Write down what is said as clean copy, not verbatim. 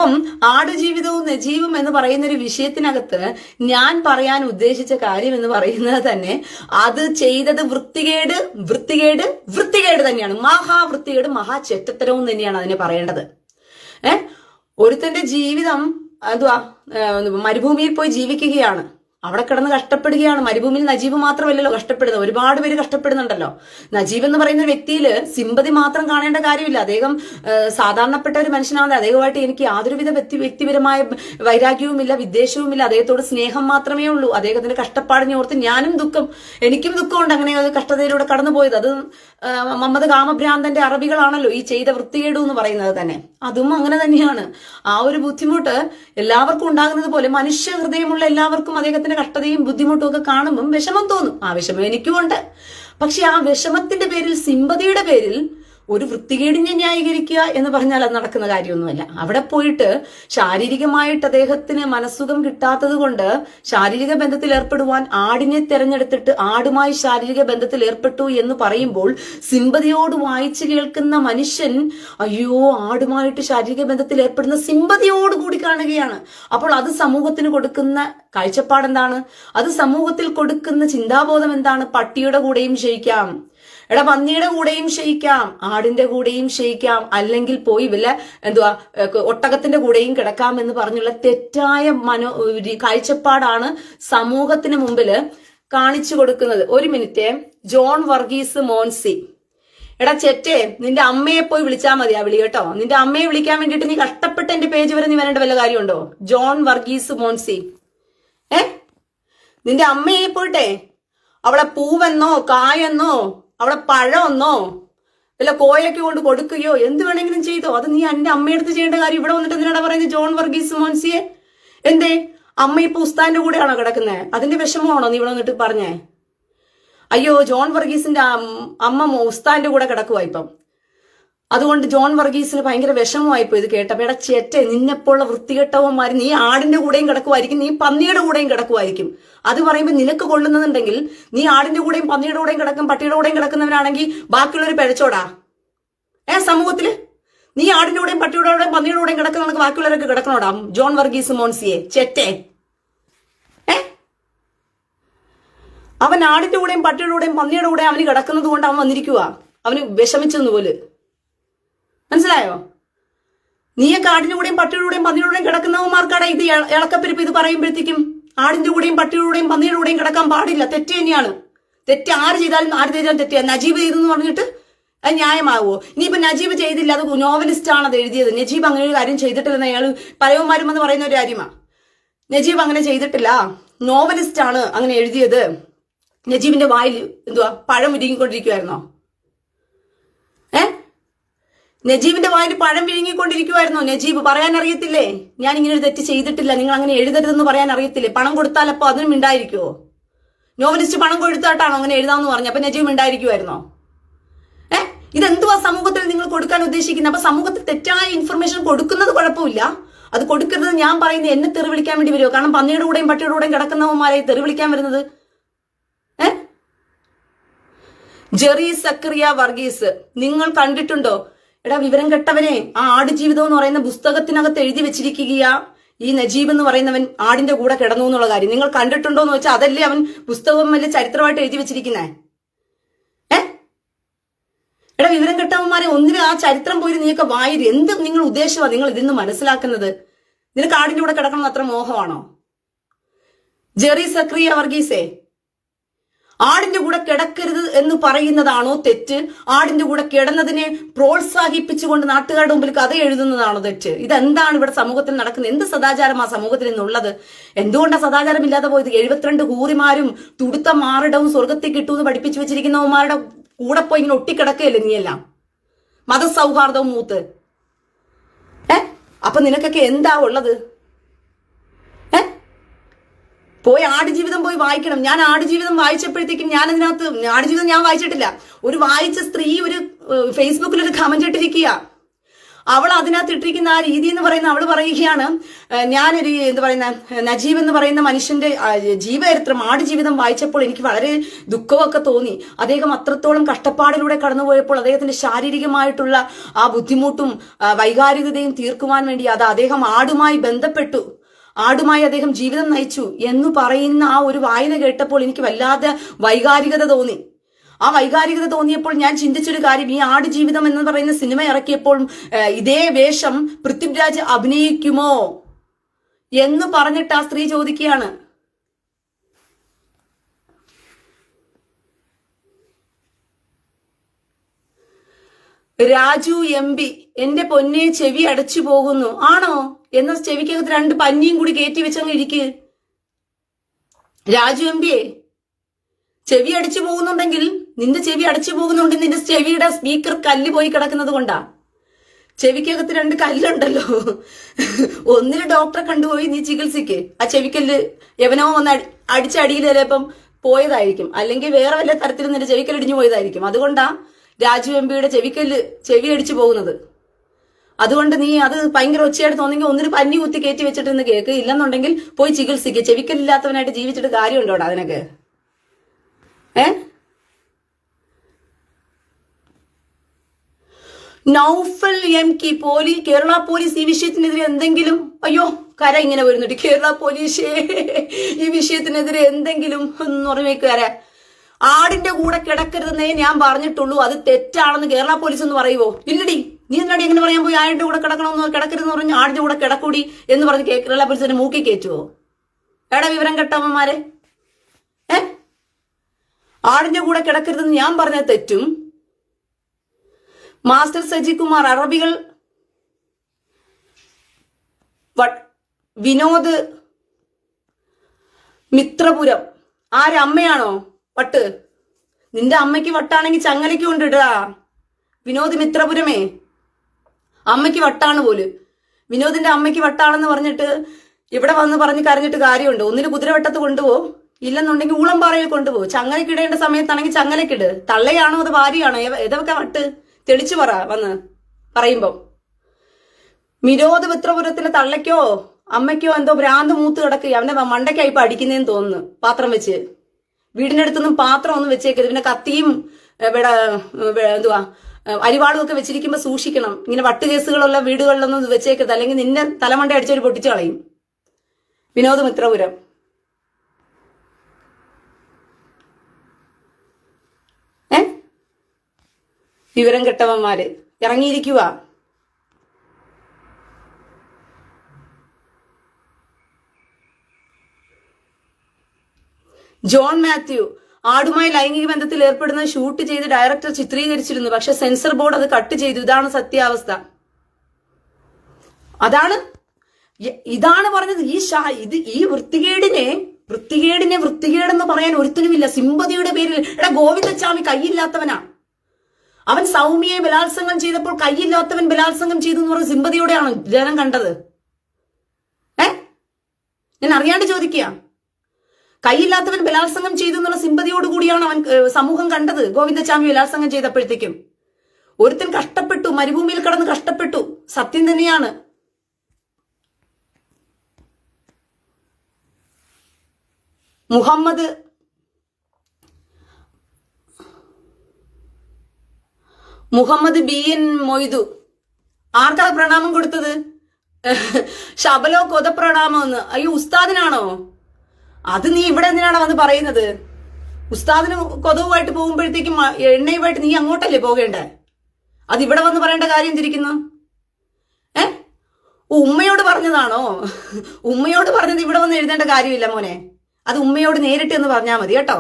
അപ്പം ആടുജീവിതവും നജീവും എന്ന് പറയുന്ന ഒരു വിഷയത്തിനകത്ത് ഞാൻ പറയാൻ ഉദ്ദേശിച്ച കാര്യം എന്ന് പറയുന്നത് തന്നെ അത് ചെയ്തത് വൃത്തികേട് വൃത്തികേട് വൃത്തികേട് തന്നെയാണ്. മഹാവൃത്തികേട് മഹാചെറ്റത്തരവും തന്നെയാണ് അതിനെ പറയേണ്ടത്. ഒരുത്തന്റെ ജീവിതം എന്തുവാ, മരുഭൂമിയിൽ പോയി ജീവിക്കുകയാണ്, അവിടെ കിടന്ന് കഷ്ടപ്പെടുകയാണ്. മരുഭൂമിയിൽ നജീബ് മാത്രമല്ലല്ലോ കഷ്ടപ്പെടുന്നത്, ഒരുപാട് പേര് കഷ്ടപ്പെടുന്നുണ്ടല്ലോ. നജീബ് എന്ന് പറയുന്ന വ്യക്തിയില് സിമ്പതി മാത്രം കാണേണ്ട കാര്യമില്ല. അദ്ദേഹം സാധാരണപ്പെട്ട ഒരു മനുഷ്യനാണ്. അദ്ദേഹമായിട്ട് എനിക്ക് യാതൊരുവിധ വ്യക്തിപരമായ വൈരാഗ്യവുമില്ല, വിദ്വേഷവുമില്ല. അദ്ദേഹത്തോട് സ്നേഹം മാത്രമേ ഉള്ളൂ. അദ്ദേഹത്തിന്റെ കഷ്ടപ്പാടിനെ ഓർത്ത് എനിക്കും ദുഃഖമുണ്ട് അങ്ങനെ കഷ്ടതയിലൂടെ കടന്നുപോയത്. അത് മുഹമ്മദ് കാമഭ്രാന്തന്റെ അറബികളാണല്ലോ ഈ ചെയ്ത വൃത്തികേടു എന്ന് പറയുന്നത് തന്നെ. അതും അങ്ങനെ തന്നെയാണ്. ആ ഒരു ബുദ്ധിമുട്ട് എല്ലാവർക്കും ഉണ്ടാകുന്നത് പോലെ മനുഷ്യ ഹൃദയമുള്ള എല്ലാവർക്കും അദ്ദേഹത്തിന്റെ കഷ്ടതയും ബുദ്ധിമുട്ടും ഒക്കെ കാണുമ്പം വിഷമം തോന്നും. ആ വിഷമം എനിക്കുമുണ്ട്. പക്ഷെ ആ വിഷമത്തിന്റെ പേരിൽ, സിമ്പതിയുടെ പേരിൽ ഒരു വൃത്തികേടിനെ ന്യായീകരിക്കുക എന്ന് പറഞ്ഞാൽ അത് നടക്കുന്ന കാര്യമൊന്നുമല്ല. അവിടെ പോയിട്ട് ശാരീരികമായിട്ട് അദ്ദേഹത്തിന് മനസ്സുഖം കിട്ടാത്തത് കൊണ്ട് ശാരീരിക ബന്ധത്തിൽ ഏർപ്പെടുവാൻ ആടിനെ തെരഞ്ഞെടുത്തിട്ട് ആടുമായി ശാരീരിക ബന്ധത്തിൽ ഏർപ്പെട്ടു എന്ന് പറയുമ്പോൾ സിമ്പതിയോട് വായിച്ചു കേൾക്കുന്ന മനുഷ്യൻ അയ്യോ ആടുമായിട്ട് ശാരീരിക ബന്ധത്തിൽ ഏർപ്പെടുന്ന സിമ്പതിയോടുകൂടി കാണുകയാണ്. അപ്പോൾ അത് സമൂഹത്തിന് കൊടുക്കുന്ന കാഴ്ചപ്പാടെന്താണ്? അത് സമൂഹത്തിൽ കൊടുക്കുന്ന ചിന്താബോധം എന്താണ്? പട്ടിയുടെ കൂടെയും ശയിക്കാം, പന്നിയുടെ കൂടെയും ശയിക്കാം, ആടിന്റെ കൂടെയും ശയിക്കാം, അല്ലെങ്കിൽ പോയി വല്ല ഒട്ടകത്തിന്റെ കൂടെയും കിടക്കാം എന്ന് പറഞ്ഞുള്ള തെറ്റായ കാഴ്ചപ്പാടാണ് സമൂഹത്തിന് മുമ്പിൽ കാണിച്ചു കൊടുക്കുന്നത്. ഒരു മിനിറ്റ്. ജോൺ വർഗീസ് മോൻസി, ചെറ്റേ, നിന്റെ അമ്മയെ പോയി വിളിച്ചാൽ മതിയാ വിളി കേട്ടോ. നിന്റെ അമ്മയെ വിളിക്കാൻ വേണ്ടിയിട്ട് നീ കഷ്ടപ്പെട്ട് എന്റെ പേജ് വരെ നീ വരേണ്ട വല്ല കാര്യമുണ്ടോ? ജോൺ വർഗീസ് മോൻസി, നിന്റെ അമ്മയെ പോയിട്ടെ അവളെ പൂവെന്നോ കായെന്നോ അവളെ പഴമെന്നോ വല്ല കോയൊക്കെ കൊണ്ട് കൊടുക്കുകയോ എന്ത് വേണമെങ്കിലും ചെയ്തോ. അത് നീ എന്റെ അമ്മയെടുത്ത് ചെയ്യേണ്ട കാര്യം ഇവിടെ വന്നിട്ട് എന്തിനാണ് പറയുന്നത്? ജോൺ വർഗീസ് മോൻസിയെ എന്തേ അമ്മ ഇപ്പൊ ഉസ്താന്റെ കൂടെയാണോ കിടക്കുന്നത്? അതിന്റെ വിഷമമാണോ നീ ഇവിടെ വന്നിട്ട് പറഞ്ഞേ? അയ്യോ, ജോൺ വർഗീസിന്റെ അമ്മ ഉസ്താന്റെ കൂടെ കിടക്കുവാ ഇപ്പം. അതുകൊണ്ട് ജോൺ വർഗീസിന് ഭയങ്കര വിഷമമായിപ്പോ ഇത് കേട്ടപ്പോ. ചേറ്റെ, നിന്നെപ്പോലുള്ള വൃത്തികെട്ടവന്മാര് നീ ആടിന്റെ കൂടെയും കിടക്കുമായിരിക്കും, നീ പന്നിയുടെ കൂടെയും കിടക്കുമായിരിക്കും. അത് പറയുമ്പോൾ നിനക്ക് കൊള്ളുന്നുണ്ടെങ്കിൽ നീ ആടിന്റെ കൂടെയും പന്നിയുടെ കൂടെയും കിടക്കും, പട്ടിയുടെ കൂടെയും കിടക്കുന്നവരാണെങ്കിൽ ബാക്കിയുള്ളവർ പിഴച്ചോടാ. സമൂഹത്തില് നീ ആടിന്റെ കൂടെയും പട്ടിയുടെ കൂടെയും പന്നിയുടെ കൂടെയും കിടക്കുന്ന ബാക്കിയുള്ളവരൊക്കെ കിടക്കണോടാ? ജോൺ വർഗീസ് മോൻസിയെ ചെറ്റെ, അവൻ ആടിന്റെ കൂടെയും പട്ടിയുടെ കൂടെയും പന്നിയുടെ കൂടെയും അവന് കിടക്കുന്നത് കൊണ്ട് അവൻ വന്നിരിക്കുക, അവന് വിഷമിച്ചെന്ന് പോലെ. മനസ്സിലായോ? നീയൊക്കെ ആടിന്റെ കൂടെയും പട്ടിയുടെ കൂടെയും പന്നിയുടെ കൂടെയും കിടക്കുന്നവന്മാർക്കാടാ ഇത് ഇളക്കപ്പെരുപ്പ്. ഇത് പറയുമ്പോഴത്തേക്കും ആടിന്റെ കൂടെയും പട്ടിയുടെ കൂടെയും പന്നിയുടെ കൂടെയും കിടക്കാൻ പാടില്ല, തെറ്റ് തന്നെയാണ്. തെറ്റ് ആര് ചെയ്താലും തെറ്റിയാ. നജീബ് ചെയ്തെന്ന് പറഞ്ഞിട്ട് അത് ന്യായമാവോ? ഇനിയിപ്പോ നജീബ് ചെയ്തില്ല, അത് നോവലിസ്റ്റ് ആണ് അത് എഴുതിയത്. നജീബ് അങ്ങനെ ഒരു കാര്യം ചെയ്തിട്ടില്ലെന്ന് അയാൾ പരവന്മാരും എന്ന് പറയുന്ന ഒരു കാര്യമാണ്. നജീബ് അങ്ങനെ ചെയ്തിട്ടില്ല, നോവലിസ്റ്റ് ആണ് അങ്ങനെ എഴുതിയത്. നജീബിന്റെ വായിൽ പഴം വിരിങ്ങിക്കൊണ്ടിരിക്കുവായിരുന്നോ? നജീബിന്റെ വായിൽ പഴം വിഴുങ്ങിക്കൊണ്ടിരിക്കുവായിരുന്നോ? നജീബ് പറയാൻ അറിയത്തില്ലേ ഞാൻ ഇങ്ങനെ ഒരു തെറ്റ് ചെയ്തിട്ടില്ല, നിങ്ങൾ അങ്ങനെ എഴുതരുതെന്ന് പറയാൻ അറിയത്തില്ലേ? പണം കൊടുത്താലപ്പോ അതിനും മിണ്ടായിരിക്കുവോ? നോവലിസ്റ്റ് പണം കൊടുത്താട്ടാണോ അങ്ങനെ എഴുതാമെന്ന് പറഞ്ഞു? അപ്പൊ നജീബ് മിണ്ടായിരിക്കുമായിരുന്നോ? ഇതെന്തുവാ സമൂഹത്തിൽ നിങ്ങൾ കൊടുക്കാൻ ഉദ്ദേശിക്കുന്നത്? അപ്പൊ സമൂഹത്തിൽ തെറ്റായ ഇൻഫർമേഷൻ കൊടുക്കുന്നത് കുഴപ്പമില്ല, അത് കൊടുക്കരുത് ഞാൻ പറയുന്നത് എന്നെ തെറി വിളിക്കാൻ വേണ്ടി വരുമോ? കാരണം പന്നിയുടെ കൂടെയും പട്ടിയുടെ കൂടെയും കിടക്കുന്നവന്മാരെ തെറി വിളിക്കാൻ വരുന്നത്. ജെറി സക്കറിയ വർഗീസ്, നിങ്ങൾ കണ്ടിട്ടുണ്ടോ? വിവരം കെട്ടവനെ, ആ ആടുജീവിതം എന്ന് പറയുന്ന പുസ്തകത്തിനകത്ത് എഴുതി വെച്ചിരിക്കുകയാ ഈ നജീബ് എന്ന് പറയുന്നവൻ ആടിന്റെ കൂടെ കിടന്നു എന്നുള്ള കാര്യം. നിങ്ങൾ കണ്ടിട്ടുണ്ടോ എന്ന് വെച്ചാൽ അതല്ലേ അവൻ പുസ്തകം വല്ല ചരിത്രമായിട്ട് എഴുതി വെച്ചിരിക്കുന്നേ. വിവരം കെട്ടവന്മാരെ, ഒന്നിനും ആ ചരിത്രം പോയി നീയൊക്കെ വായിര്. എന്ത് നിങ്ങൾ ഉദ്ദേശമാണ് നിങ്ങൾ ഇതിന്ന് മനസ്സിലാക്കുന്നത്? നിനക്ക് ആടിന്റെ കൂടെ കിടക്കണം അത്ര മോഹമാണോ? ജെറി സക്രിയ വർഗീസേ, ആടിന്റെ കൂടെ കിടക്കരുത് എന്ന് പറയുന്നതാണോ തെറ്റ്? ആടിന്റെ കൂടെ കിടന്നതിനെ പ്രോത്സാഹിപ്പിച്ചുകൊണ്ട് നാട്ടുകാരുടെ മുമ്പിൽ കഥ എഴുതുന്നതാണോ തെറ്റ്? ഇതെന്താണ് ഇവിടെ സമൂഹത്തിൽ നടക്കുന്നത്? എന്ത് സദാചാരം ആ സമൂഹത്തിൽ നിന്നുള്ളത്? എന്തുകൊണ്ടാണ് സദാചാരം ഇല്ലാതെ പോയത്? 72 ഹൂറിമാരും തുടുത്ത മാറിടവും സ്വർഗത്തിൽ കിട്ടുമെന്ന് പഠിപ്പിച്ചു വെച്ചിരിക്കുന്നവന്മാരുടെ കൂടെ പോയി ഇങ്ങനെ ഒട്ടിക്കിടക്കുകയല്ലേ നീയെല്ലാം? മതസൗഹാർദ്ദവും മൂത്ത്. അപ്പൊ നിനക്കൊക്കെ എന്താ ഉള്ളത്? പോയി ആടുജീവിതം പോയി വായിക്കണം. ഞാൻ ആടുജീവിതം വായിച്ചപ്പോഴത്തേക്കും ഞാൻ അതിനകത്ത് ആടുജീവിതം ഞാൻ വായിച്ചിട്ടില്ല. ഒരു വായിച്ച സ്ത്രീ ഒരു ഫേസ്ബുക്കിൽ ഒരു കമന്റ് ഇട്ടിരിക്കുക, അവൾ അതിനകത്ത് ഇട്ടിരിക്കുന്ന ആ രീതി എന്ന് പറയുന്ന അവൾ പറയുകയാണ്, ഞാനൊരു എന്താ പറയുന്ന നജീബ് എന്ന് പറയുന്ന മനുഷ്യന്റെ ജീവചരിത്രം ആടുജീവിതം വായിച്ചപ്പോൾ എനിക്ക് വളരെ ദുഃഖമൊക്കെ തോന്നി. അദ്ദേഹം അത്രത്തോളം കഷ്ടപ്പാടിലൂടെ കടന്നുപോയപ്പോൾ അദ്ദേഹത്തിന്റെ ശാരീരികമായിട്ടുള്ള ആ ബുദ്ധിമുട്ടും വൈകാരികതയും തീർക്കുവാൻ വേണ്ടി അദ്ദേഹം ആടുമായി ബന്ധപ്പെട്ടു, ആടുമായി അദ്ദേഹം ജീവിതം നയിച്ചു എന്ന് പറയുന്ന ആ ഒരു വായന കേട്ടപ്പോൾ എനിക്ക് വല്ലാതെ വൈകാരികത തോന്നി. ആ വൈകാരികത തോന്നിയപ്പോൾ ഞാൻ ചിന്തിച്ചൊരു കാര്യം, ഈ ആടുജീവിതം എന്ന് പറയുന്ന സിനിമ ഇറക്കിയപ്പോൾ ഇതേ വേഷം പൃഥ്വിരാജ് അഭിനയിക്കുമോ എന്ന് പറഞ്ഞിട്ട് ആ സ്ത്രീ ചോദിക്കുകയാണ്. രാജു MP, എന്റെ പൊന്നെ ചെവി അടച്ചു പോകുന്നു. ആണോ? എന്ന ചെവിക്കകത്ത് 2 പഞ്ഞിയും കൂടി കയറ്റി വെച്ചങ്ങ് ഇരിക്ക്. രാജു MP, ചെവി അടിച്ചു പോകുന്നുണ്ടെങ്കിൽ, നിന്റെ ചെവി അടച്ചു പോകുന്നുണ്ടെങ്കിൽ നിന്റെ ചെവിയുടെ സ്പീക്കർ കല്ല് പോയി കിടക്കുന്നത് കൊണ്ടാ. ചെവിക്കകത്ത് 2 കല്ലുണ്ടല്ലോ, ഒന്നിന് ഡോക്ടറെ കണ്ടുപോയി നീ ചികിത്സിക്ക്. ആ ചെവിക്കല്ല് എവനോ വന്ന് അടിച്ചടിയിൽ ചിലപ്പം പോയതായിരിക്കും, അല്ലെങ്കിൽ വേറെ വല്ല തരത്തിലും നിന്റെ ചെവിക്കല്ല് ഇടിഞ്ഞു പോയതായിരിക്കും. അതുകൊണ്ടാ രാജു MPയുടെ ചെവി അടിച്ചു പോകുന്നത്. അതുകൊണ്ട് നീ അത് ഭയങ്കര ഒച്ചയായിട്ട് തോന്നെങ്കിൽ ഒന്നിന് പഞ്ഞി കുത്തി കയറ്റി വെച്ചിട്ട് ഇന്ന് കേക്ക്. ഇല്ലെന്നുണ്ടെങ്കിൽ പോയി ചികിത്സിക്കുക. ചെവിക്കല്ലില്ലാത്തവനായിട്ട് ജീവിച്ചിട്ട് കാര്യമുണ്ടോടാ അതിനൊക്കെ? നൗഫൽ MK, കേരള പോലീസ് ഈ വിഷയത്തിനെതിരെ എന്തെങ്കിലും, അയ്യോ കര ഇങ്ങനെ വരുന്നുണ്ട്, കേരള പോലീസ് ഈ വിഷയത്തിനെതിരെ എന്തെങ്കിലും ഒന്ന് ഓർമ്മയ്ക്കാര. ആടിന്റെ കൂടെ കിടക്കരുതെന്നേ ഞാൻ പറഞ്ഞിട്ടുള്ളൂ, അത് തെറ്റാണെന്ന് കേരള പോലീസ് ഒന്ന് പറയുവോ? ഇല്ലടി, നീ എന്നാടി എങ്ങനെ പറയാൻ പോയി ആടിന്റെ കൂടെ കിടക്കണമെന്ന്, കിടക്കരുതെന്ന് പറഞ്ഞു ആടിന്റെ കൂടെ കിടക്കൂടി എന്ന് പറഞ്ഞ് കേരള പോലീസിനെ മൂക്കി കയറ്റുവോ? എടാ വിവരം കെട്ടവന്മാരെ, ആടിന്റെ കൂടെ കിടക്കരുതെന്ന് ഞാൻ പറഞ്ഞത് തെറ്റും. മാസ്റ്റർ സജികുമാർ, അറബികൾ വിനോദ് മിത്രപുരം, ആരമ്മയാണോ വട്ട്? നിന്റെ അമ്മയ്ക്ക് വട്ടാണെങ്കിൽ ചങ്ങലയ്ക്ക് കൊണ്ടിടാ. വിനോദ് മിത്രപുരമേ, അമ്മയ്ക്ക് വട്ടാണ് പോലും. വിനോദിന്റെ അമ്മയ്ക്ക് വട്ടാണെന്ന് പറഞ്ഞിട്ട് ഇവിടെ വന്ന് പറഞ്ഞ് കരഞ്ഞിട്ട് കാര്യമുണ്ടോ? ഒന്നിന് കുതിരവട്ടത്ത് കൊണ്ടുപോകും, ഇല്ലെന്നുണ്ടെങ്കിൽ ഊളംപാറയിൽ കൊണ്ടുപോകും. ചങ്ങലക്കിടേണ്ട സമയത്താണെങ്കിൽ ചങ്ങലക്കിട്. തള്ളയാണോ അത് ഭാര്യയാണോ? ഏതൊക്കെ വട്ട് തെളിച്ചു പറ വന്ന് പറയുമ്പോ. വിനോദ് മിത്രപുരത്തിലെ തള്ളയ്ക്കോ അമ്മയ്ക്കോ എന്തോ ഭ്രാന്ത് മൂത്ത് കിടക്കുക. അവന്റെ മണ്ടയ്ക്കായി ഇപ്പൊ അടിക്കുന്നതെന്ന് തോന്നുന്നു. പാത്രം വെച്ച് വീടിനടുത്തൊന്നും പാത്രം ഒന്നും വെച്ചേക്കരുത്. പിന്നെ കത്തിയും എന്തുവാ അരിവാളും ഒക്കെ വെച്ചിരിക്കുമ്പോ സൂക്ഷിക്കണം. ഇങ്ങനെ വട്ടുകേസുകളുള്ള വീടുകളിലൊന്നും വെച്ചേക്കരുത്, അല്ലെങ്കിൽ നിന്നെ തലമണ്ട അടിച്ചൊരു പൊട്ടിച്ചു കളയും. വിനോദ് മിത്രപുരം. വിവരം കെട്ടവന്മാര് ഇറങ്ങിയിരിക്കുക. ജോൺ മാത്യു, ആടുമായി ലൈംഗിക ബന്ധത്തിൽ ഏർപ്പെടുന്നത് ഷൂട്ട് ചെയ്ത് ഡയറക്ടർ ചിത്രീകരിച്ചിരുന്നു, പക്ഷെ സെൻസർ ബോർഡ് അത് കട്ട് ചെയ്തു. ഇതാണ് സത്യാവസ്ഥ. ഇതാണ് പറഞ്ഞത്. ഈ വൃത്തികേടിനെ വൃത്തികേടെന്ന് പറയാൻ ഒരുത്തനുമില്ല. സിമ്പതിയുടെ പേരിൽ എടാ ഗോവിന്ദച്ചാമി കൈയില്ലാത്തവനാ. അവൻ സൗമ്യയെ ബലാത്സംഗം ചെയ്തപ്പോൾ കൈയില്ലാത്തവൻ ബലാത്സംഗം ചെയ്തു എന്ന് പറഞ്ഞ സിമ്പതിയോടെയാണ് ജനം കണ്ടത്. ഞാൻ അറിയാണ്ട് ചോദിക്കുക. കൈയില്ലാത്തവൻ ബലാത്സംഗം ചെയ്തു എന്നുള്ള സിമ്പതിയോടുകൂടിയാണ് അവൻ സമൂഹം കണ്ടത്. ഗോവിന്ദച്ചാമി ബലാത്സംഗം ചെയ്തപ്പോഴത്തേക്കും ഒരുത്തൻ കഷ്ടപ്പെട്ടു, മരുഭൂമിയിൽ കടന്ന് കഷ്ടപ്പെട്ടു. സത്യം തന്നെയാണ്. മുഹമ്മദ് BN മൊയ്തു, ആർക്കാ പ്രണാമം കൊടുത്തത്? ശബലോ കൊതപ്രണാമം എന്ന്. അയ്യോ ഉസ്താദിനാണോ? അത് നീ ഇവിടെ എന്തിനാണ് വന്ന് പറയുന്നത്? ഉസ്താദിന് കൊതവുമായിട്ട് പോകുമ്പോഴത്തേക്കും എണ്ണയുമായിട്ട് നീ അങ്ങോട്ടല്ലേ പോകേണ്ടേ? അത് ഇവിടെ വന്ന് പറയേണ്ട കാര്യം തിരിക്കുന്നു. ഉമ്മയോട് പറഞ്ഞതാണോ? ഉമ്മയോട് പറഞ്ഞത് ഇവിടെ വന്ന് എഴുതേണ്ട കാര്യമില്ല മോനെ. അത് ഉമ്മയോട് നേരിട്ട് എന്ന് പറഞ്ഞാൽ മതി കേട്ടോ.